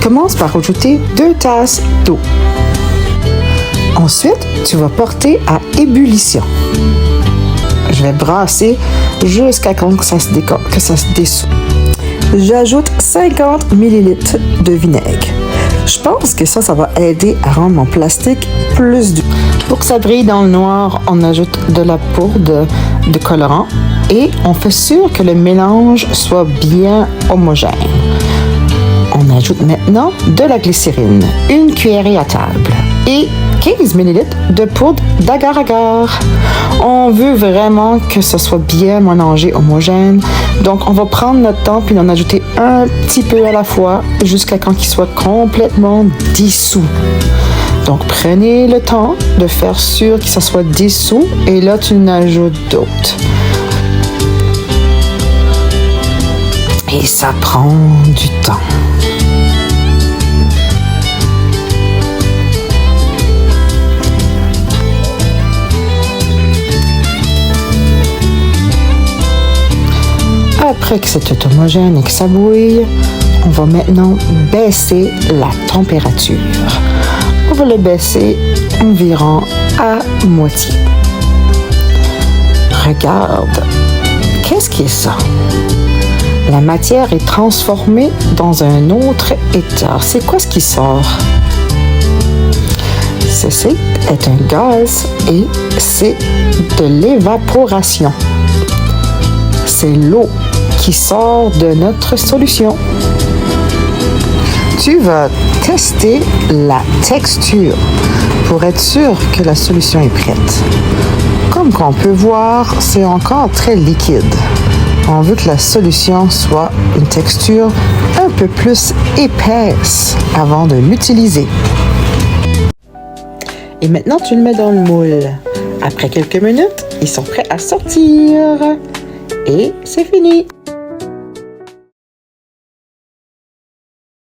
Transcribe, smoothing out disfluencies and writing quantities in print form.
commence par ajouter 2 tasses d'eau. Ensuite, tu vas porter à ébullition. Je vais brasser jusqu'à temps que ça se dissout. J'ajoute 50 ml de vinaigre. Je pense que ça va aider à rendre mon plastique plus dur. Pour que ça brille dans le noir, on ajoute de la poudre de colorant et on fait sûr que le mélange soit bien homogène. On ajoute maintenant de la glycérine, 1 cuillerée à table et 15 ml de poudre d'agar-agar. On veut vraiment que ce soit bien mélangé, homogène. Donc, on va prendre notre temps puis en ajouter un petit peu à la fois jusqu'à quand il soit complètement dissous. Donc, prenez le temps de faire sûr que ça soit dissous et là, tu en ajoutes d'autres. Et ça prend du temps. Après que c'est tout homogène et que ça bouille, on va maintenant baisser la température. On va le baisser environ à moitié. Regarde, qu'est-ce qui est ça? La matière est transformée dans un autre état. C'est quoi ce qui sort? Ceci est un gaz et c'est de l'évaporation. C'est l'eau qui sort de notre solution. Tu vas tester la texture pour être sûr que la solution est prête. Comme qu'on peut voir, c'est encore très liquide. On veut que la solution soit une texture un peu plus épaisse avant de l'utiliser. Et maintenant, tu le mets dans le moule. Après quelques minutes, ils sont prêts à sortir. Et c'est fini!